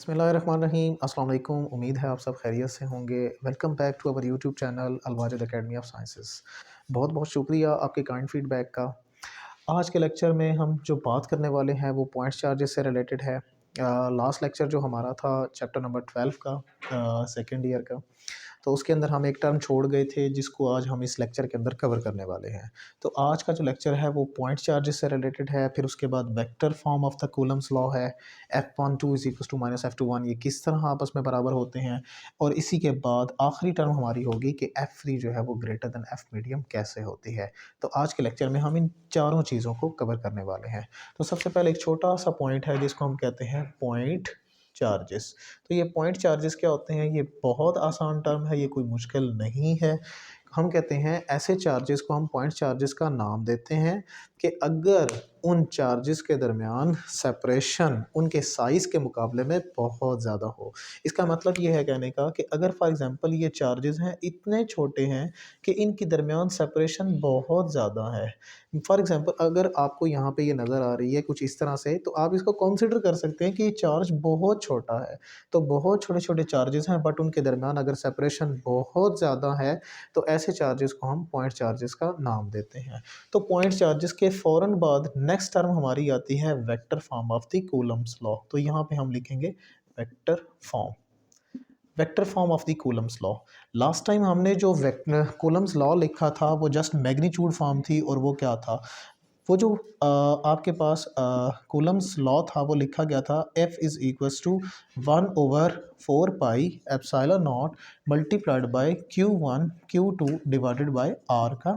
बिस्मिल्लाहिर्रहमानिर्रहीम अस्सलाम वालेकुम। उम्मीद है आप सब खैरियत से होंगे। Welcome back to our YouTube channel Alwajid academy of sciences. बहुत बहुत शुक्रिया आपके काइंड फीडबैक का। आज के लेक्चर में हम जो बात करने वाले हैं वो पॉइंट चार्जेस से रिलेटेड है। लास्ट लेक्चर जो हमारा था चैप्टर नंबर 12 का, सेकेंड ईयर का, तो उसके अंदर हम एक टर्म छोड़ गए थे जिसको आज हम इस लेक्चर के अंदर कवर करने वाले हैं। तो आज का जो लेक्चर है वो पॉइंट चार्जेस से रिलेटेड है। फिर उसके बाद vector form of the Coulomb's law है, F12 is equal to minus F21, ये किस तरह आपस में बराबर होते हैं। और इसी के बाद आखिरी टर्म हमारी होगी कि F3 जो है वो ग्रेटर देन F मीडियम कैसे होती है। तो आज के लेक्चर में हम इन चारों चीज़ों को कवर करने वाले हैं। तो सबसे पहले एक छोटा सा पॉइंट है जिसको हम कहते हैं पॉइंट चार्जेस। तो ये पॉइंट चार्जेस क्या होते हैं? ये बहुत आसान टर्म है, ये कोई मुश्किल नहीं है। हम कहते हैं ऐसे चार्जेस को हम पॉइंट चार्जेस का नाम देते हैं कि अगर उन चार्जेस के दरमियान सेपरेशन उनके साइज़ के मुकाबले में बहुत ज़्यादा हो। इसका मतलब ये है कहने का कि अगर फॉर एग्ज़ाम्पल ये चार्जेस हैं इतने छोटे हैं कि इनके दरमियान सेपरेशन बहुत ज़्यादा है। फॉर एग्ज़ाम्पल अगर आपको यहाँ पे ये नज़र आ रही है कुछ इस तरह से, तो आप इसको कंसिडर कर सकते हैं कि ये चार्ज बहुत छोटा है। तो बहुत छोटे-छोटे चार्जेस हैं बट उनके दरमियान अगर सेपरेशन बहुत ज़्यादा है तो ऐसे चार्जेस को हम पॉइंट चार्जेस का नाम देते हैं। तो पॉइंट चार्जेस के फ़ौरन बाद नेक्स्ट टर्म हमारी आती है vector form of the Coulomb's law. तो यहाँ पे हम लिखेंगे vector form of the Coulomb's law. Last time हमने जो कूलम्स लॉ लिखा था वो जस्ट मैग्नीट्यूड फॉर्म थी, और वो क्या था, वो जो आपके पास कूलम्स लॉ था वो लिखा गया था F is equals to 1/4 pi epsilon not multiplied by Q1 Q2 divided by R का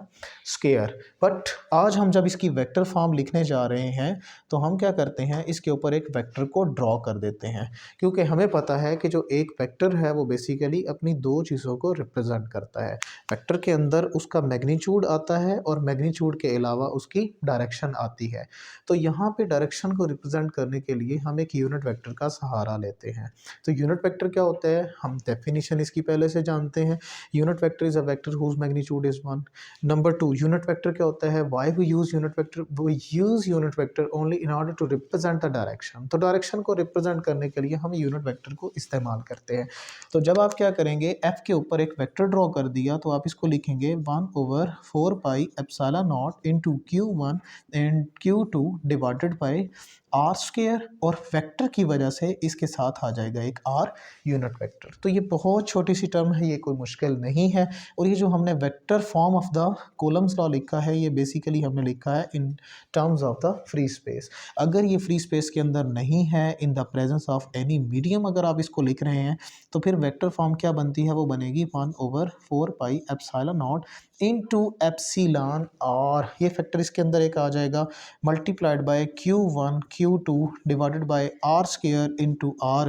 स्क्वायर। बट आज हम जब इसकी वेक्टर फॉर्म लिखने जा रहे हैं तो हम क्या करते हैं, इसके ऊपर एक वेक्टर को ड्रॉ कर देते हैं, क्योंकि हमें पता है कि जो एक वेक्टर है वो बेसिकली अपनी दो चीज़ों को रिप्रेजेंट करता है। वेक्टर के अंदर उसका मैग्नीट्यूड आता है और मैग्नीट्यूड के अलावा उसकी डायरेक्शन आती है। तो यहाँ पे डायरेक्शन को रिप्रेजेंट करने के लिए हम एक यूनिट वेक्टर का सहारा लेते हैं। तो यूनिट वेक्टर क्या होता है, हम डेफिनेशन इसकी पहले से जानते हैं। Unit vector is a vector whose magnitude is 1। Number 2, unit vector क्या होता है, why we use unit vector, we use unit vector only in order to represent the direction. तो डायरेक्शन को रिप्रेजेंट करने के लिए हम यूनिट वेक्टर को इस्तेमाल करते हैं। तो जब आप क्या करेंगे, एफ के ऊपर एक वेक्टर ड्रॉ कर दिया तो आप इसको लिखेंगे 1/4 pi epsilon naught into Q1 and Q2 divided by R square, और वेक्टर की वजह से इसके साथ आ जाएगा एक आर यूनिट वेक्टर। तो ये बहुत छोटी सी टर्म है, ये कोई मुश्किल नहीं है। और ये जो हमने vector form of the Coulomb's law लिखा है ये बेसिकली हमने लिखा है in terms of the free space. अगर ये फ्री स्पेस के अंदर नहीं है, in the presence of any medium अगर आप इसको लिख रहे हैं, तो फिर वेक्टर फॉर्म क्या बनती है, वो बनेगी 1/4 pi epsilon naught into epsilon R. ये फैक्टर इसके अंदर एक आ जाएगा multiplied by Q1 Q2 divided by R square into R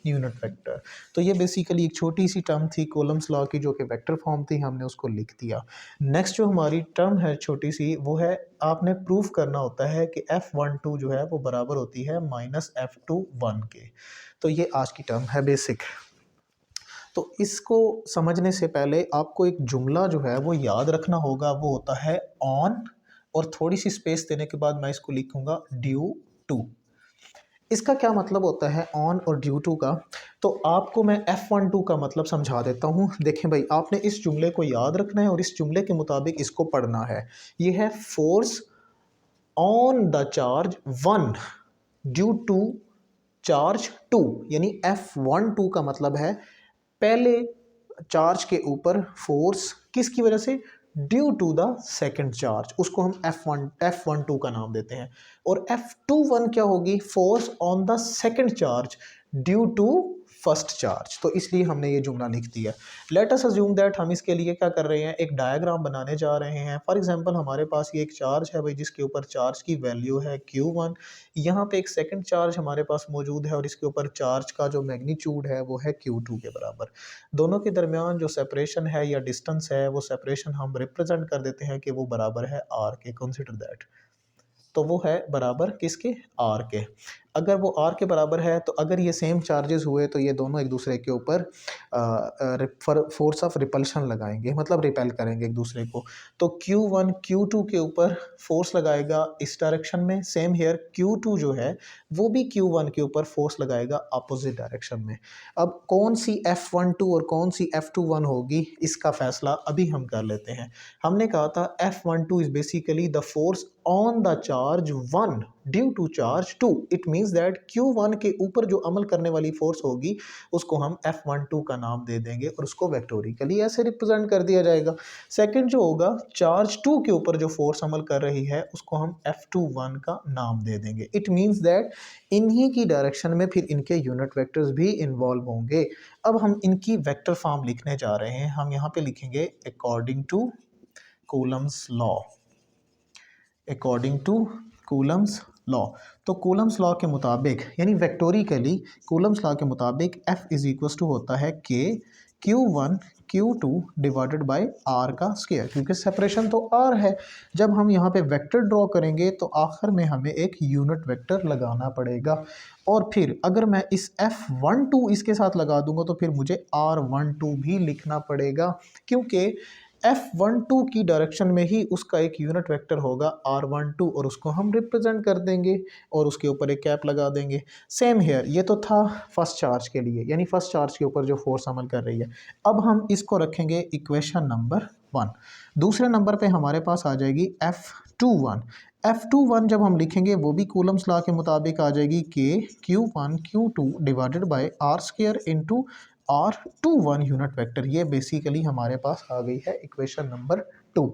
unit vector. तो ये बेसिकली एक छोटी सी टर्म थी कूलम्स लॉ की जो कि वेक्टर फॉर्म थी, हमने उसको लिख दिया। नेक्स्ट जो हमारी टर्म है छोटी सी, वो है आपने प्रूफ करना होता है कि F12 जो है वो बराबर होती है -F21 के। तो ये आज की टर्म है बेसिक। तो इसको समझने से पहले आपको एक जुमला जो है वो याद रखना होगा, वो होता है ऑन, और थोड़ी सी स्पेस देने के बाद मैं इसको लिखूंगा ड्यू टू। इसका क्या मतलब होता है ऑन और ड्यू टू का? तो आपको मैं F12 का मतलब समझा देता हूँ। देखें भाई, आपने इस जुमले को याद रखना है और इस जुमले के मुताबिक इसको पढ़ना है। ये है force on the charge 1 due to charge 2, यानी F12 का मतलब है पहले चार्ज के ऊपर फोर्स किसकी वजह से, due to the second charge, उसको हम F12 का नाम देते हैं। और F21 क्या होगी, force on the second charge due to first charge. तो इसलिए हमने ये जुमला लिख दिया। लेट अस अज्यूम दैट हम इसके लिए क्या कर रहे हैं, एक डायग्राम बनाने जा रहे हैं। फॉर एग्जांपल हमारे पास ये एक चार्ज है भाई जिसके ऊपर चार्ज की वैल्यू है Q1। यहाँ पे एक सेकंड चार्ज हमारे पास मौजूद है और इसके ऊपर चार्ज का जो मैग्नीट्यूड है वो है Q2 के बराबर। दोनों के दरमियान जो सेपरेशन है या डिस्टेंस है, वो सेपरेशन हम रिप्रेजेंट कर देते हैं कि वो बराबर है R के। कंसिडर दैट, तो वो है बराबर किसके, आर के। अगर वो r के बराबर है तो अगर ये सेम चार्जेस हुए तो ये दोनों एक दूसरे के ऊपर फोर्स ऑफ रिपल्शन लगाएंगे, मतलब रिपेल करेंगे एक दूसरे को। तो Q1 Q2 के ऊपर फोर्स लगाएगा इस डायरेक्शन में, सेम हेयर Q2 जो है वो भी Q1 के ऊपर फोर्स लगाएगा अपोजिट डायरेक्शन में। अब कौन सी F12 और कौन सी F21 होगी इसका फैसला अभी हम कर लेते हैं। हमने कहा था F12 is basically the force on the charge 1 due to charge 2। It means that Q1 के ऊपर जो अमल करने वाली फोर्स होगी उसको हम F12 का नाम दे देंगे और उसको वेक्टोरिकली ऐसे रिप्रेजेंट कर दिया जाएगा। सेकंड जो होगा चार्ज 2 के ऊपर जो फोर्स अमल कर रही है उसको हम F21 का नाम दे देंगे। इट मीन्स दैट इन्हीं की डायरेक्शन में फिर इनके यूनिट वेक्टर्स भी इन्वॉल्व होंगे। अब हम इनकी वेक्टर फॉर्म लिखने जा रहे हैं। हम यहाँ पे लिखेंगे according to Coulomb's law, according to Coulomb's law. तो कूलम्स लॉ के मुताबिक यानी वेक्टोरिकली कूलम्स लॉ के मुताबिक F इज इक्वल टू होता है K Q1 Q2 divided by R का स्क्वायर, क्योंकि सेपरेशन तो R है। जब हम यहाँ पे वेक्टर ड्रॉ करेंगे तो आखिर में हमें एक यूनिट वेक्टर लगाना पड़ेगा, और फिर अगर मैं इस F12 इसके साथ लगा दूंगा तो फिर मुझे R12 भी लिखना पड़ेगा, क्योंकि F12 की डायरेक्शन में ही उसका एक यूनिट वेक्टर होगा R12 और उसको हम रिप्रेजेंट कर देंगे और उसके ऊपर एक कैप लगा देंगे। सेम हेयर, ये तो था फर्स्ट चार्ज के लिए, यानी फर्स्ट चार्ज के ऊपर जो फोर्स अमल कर रही है। अब हम इसको रखेंगे इक्वेशन नंबर 1। दूसरे नंबर पे हमारे पास आ जाएगी F21। F21 जब हम लिखेंगे वो भी कूलम्स लॉ के मुताबिक आ जाएगी कि Q1 Q2 divided by R square into R21 unit vector. ये बेसिकली हमारे पास आ गई है इक्वेशन नंबर 2।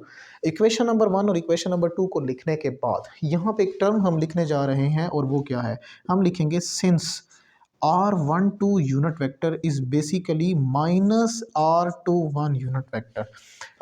इक्वेशन नंबर 1 और इक्वेशन नंबर 2 को लिखने के बाद यहाँ पे एक टर्म हम लिखने जा रहे हैं और वो क्या है, हम लिखेंगे since R12 unit vector is basically minus R21 unit vector.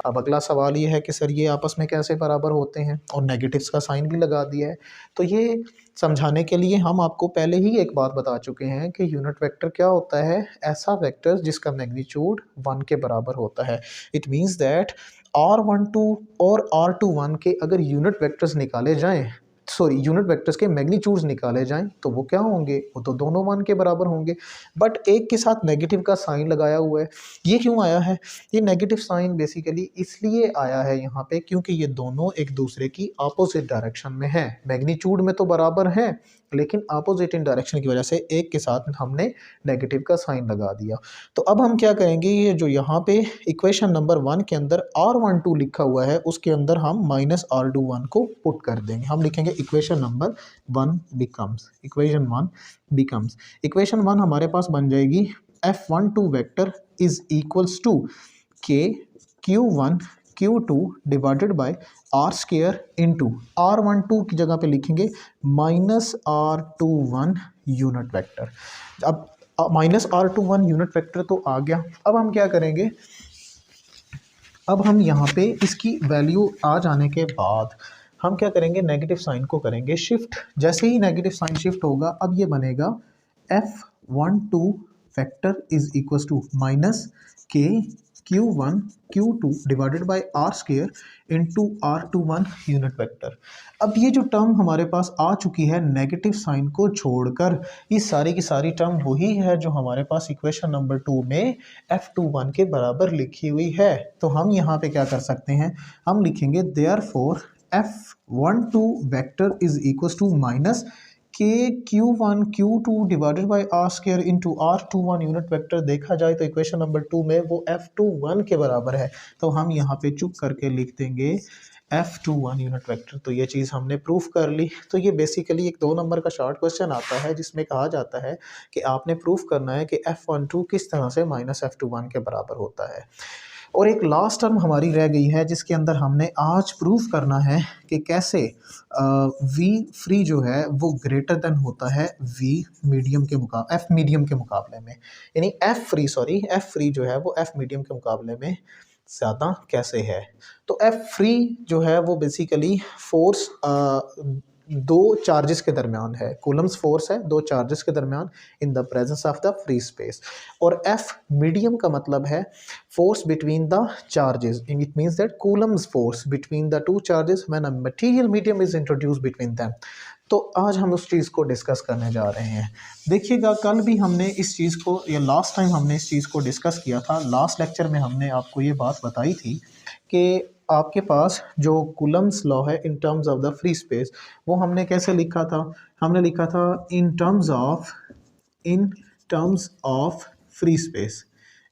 अब अगला सवाल ये है कि सर ये आपस में कैसे बराबर होते हैं, और नेगेटिव्स का साइन भी लगा दिया है। तो ये समझाने के लिए हम आपको पहले ही एक बात बता चुके हैं कि यूनिट वेक्टर क्या होता है, ऐसा वेक्टर जिसका मैग्नीट्यूड 1 के बराबर होता है। इट मीन्स दैट R12 और R21 के अगर यूनिट वेक्टर्स निकाले जाएं, सॉरी यूनिट वेक्टर्स के मैग्नीट्यूड्स निकाले जाएं तो वो क्या होंगे, वो तो दोनों 1 के बराबर होंगे। बट एक के साथ नेगेटिव का साइन लगाया हुआ है। ये क्यों आया है, ये नेगेटिव साइन बेसिकली इसलिए आया है यहाँ पे क्योंकि ये दोनों एक दूसरे की अपोजिट डायरेक्शन में है। मैग्नीट्यूड में तो बराबर है लेकिन अपोजिट इन डायरेक्शन की वजह से एक के साथ हमने नेगेटिव का साइन लगा दिया। तो अब हम क्या करेंगे, ये जो यहाँ पे इक्वेशन नंबर 1 के अंदर R12 लिखा हुआ है उसके अंदर हम माइनस R21 को पुट कर देंगे। हम लिखेंगे इक्वेशन नंबर 1 बिकम्स, इक्वेशन 1 हमारे पास बन जाएगी F12 vector is equals to K Q1 Q2 divided by R square into R12 की जगह पे लिखेंगे माइनस R21 यूनिट वेक्टर। अब माइनस R21 यूनिट वेक्टर तो आ गया। अब हम क्या करेंगे, अब हम यहाँ पे इसकी वैल्यू आ जाने के बाद हम क्या करेंगे, नेगेटिव साइन को करेंगे शिफ्ट। जैसे ही नेगेटिव साइन शिफ्ट होगा अब ये बनेगा F12 vector is equal to minus K Q1 Q2 divided by R square into R21 unit vector. अब ये जो टर्म हमारे पास आ चुकी है नेगेटिव साइन को छोड़कर, ये सारी की सारी टर्म वही है जो हमारे पास इक्वेशन नंबर 2 में F21 के बराबर लिखी हुई है। तो हम यहाँ पे क्या कर सकते हैं, हम लिखेंगे therefore F12 vector is equal to minus K Q1 Q2 divided by R square into R21 unit vector. देखा जाए तो इक्वेशन नंबर 2 में वो F21 के बराबर है, तो हम यहाँ पे चुप करके लिख देंगे F21 यूनिट वेक्टर। तो ये चीज़ हमने प्रूफ कर ली। तो ये बेसिकली एक 2 नंबर का शॉर्ट क्वेश्चन आता है जिसमें कहा जाता है कि आपने प्रूफ करना है कि F12 किस तरह से माइनस F21 के बराबर होता है। और एक लास्ट टर्म हमारी रह गई है जिसके अंदर हमने आज प्रूफ करना है कि कैसे V फ्री जो है वो ग्रेटर देन होता है V मीडियम के मुकाबले, F मीडियम के मुकाबले में, यानी F फ्री जो है वो F मीडियम के मुकाबले में ज़्यादा कैसे है। तो F फ्री जो है वो बेसिकली फोर्स दो चार्जेस के दरमियान है, कूलम्स फोर्स है दो चार्जेस के दरमियान in the presence of the free space. और F मीडियम का मतलब है force between the charges. It means that Coulomb's force between the two charges when a material medium is introduced between them. तो आज हम उस चीज़ को डिस्कस करने जा रहे हैं। देखिएगा, कल भी हमने इस चीज़ को, या लास्ट टाइम हमने इस चीज़ को डिस्कस किया था। लास्ट लेक्चर में हमने आपको ये बात बताई थी कि आपके पास जो कूलम्स लॉ है in terms of the free space, वो हमने कैसे लिखा था? हमने लिखा था in terms of free space,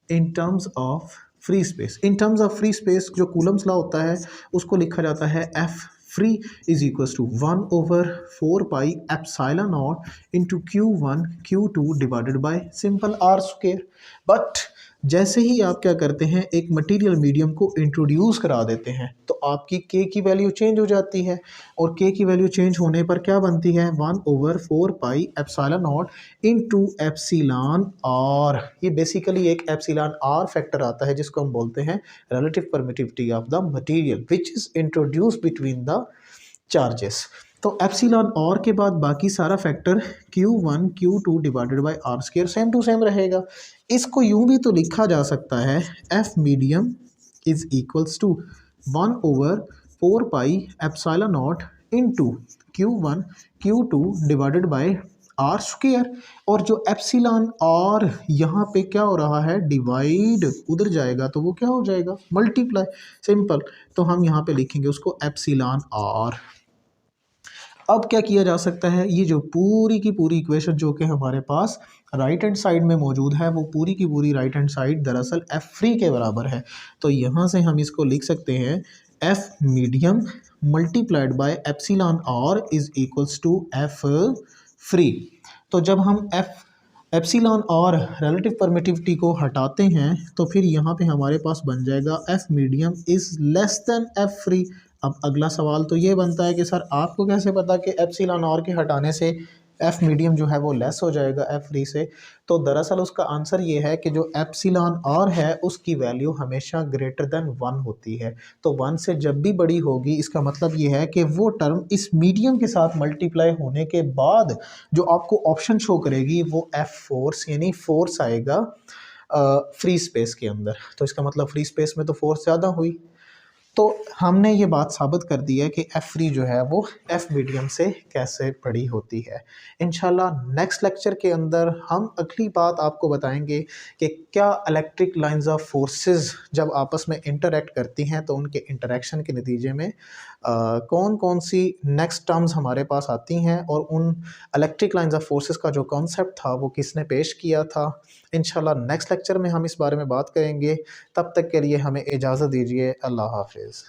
in terms of free space. In terms of free space जो कूलम्स लॉ होता है उसको लिखा जाता है F free is equals to 1/4 pi epsilon naught into Q1 Q2 divided by simple R square. But जैसे ही आप क्या करते हैं, एक मटेरियल मीडियम को इंट्रोड्यूस करा देते हैं, तो आपकी के की वैल्यू चेंज हो जाती है। और के की वैल्यू चेंज होने पर क्या बनती है? 1/4 pi epsilon naught into epsilon R. ये बेसिकली एक एप्सिलॉन आर फैक्टर आता है जिसको हम बोलते हैं relative permittivity of the material which is introduce between the charges. तो एप्सिलॉन और के बाद बाकी सारा factor Q1 Q2 divided by R square same to same रहेगा। इसको यूं भी तो लिखा जा सकता है, F medium is equals to 1/4 pi epsilon naught into Q1 Q2 divided by R square. और जो एप्सिलॉन आर यहाँ पे क्या हो रहा है? डिवाइड, उधर जाएगा तो वो क्या हो जाएगा? Multiply, simple. तो हम यहाँ पे लिखेंगे उसको एप्सिलॉन आर। अब क्या किया जा सकता है? ये जो पूरी की पूरी इक्वेशन जो कि हमारे पास राइट हैंड साइड में मौजूद है, वो पूरी की पूरी राइट हैंड साइड दरअसल एफ फ्री के बराबर है। तो यहाँ से हम इसको लिख सकते हैं F medium multiplied by epsilon R is equals to F free. तो जब हम एप्सिलॉन और रिलेटिव परमिटिविटी को हटाते हैं तो फिर यहाँ पे हमारे पास बन जाएगा F medium is less than F free. अब अगला सवाल तो ये बनता है कि सर आपको कैसे पता कि एप्सिलॉन और के हटाने से एफ मीडियम जो है वो लेस हो जाएगा एफ फ्री से? तो दरअसल उसका आंसर ये है कि जो एप्सिलॉन और है उसकी वैल्यू हमेशा ग्रेटर देन 1 होती है। तो 1 से जब भी बड़ी होगी, इसका मतलब ये है कि वो टर्म इस मीडियम के साथ मल्टीप्लाई होने के बाद जो आपको ऑप्शन शो करेगी वो एफ फोर्स यानी फोर्स आएगा फ्री स्पेस के अंदर। तो इसका मतलब फ्री स्पेस में तो फोर्स ज़्यादा हुई। तो हमने ये बात साबित कर दी है कि एफ फ्री जो है वो एफ मीडियम से कैसे बड़ी होती है। इंशाल्लाह नेक्स्ट लेक्चर के अंदर हम अगली बात आपको बताएंगे कि क्या इलेक्ट्रिक लाइंस ऑफ फोर्सेस जब आपस में इंटरेक्ट करती हैं तो उनके इंटरेक्शन के नतीजे में कौन कौन सी नेक्स्ट टर्म्स हमारे पास आती हैं, और उन इलेक्ट्रिक लाइंस ऑफ फोर्सेस का जो कॉन्सेप्ट था वो किसने पेश किया था। इंशाल्लाह नेक्स्ट लेक्चर में हम इस बारे में बात करेंगे। तब तक के लिए हमें इजाज़त दीजिए। अल्लाह हाफिज़।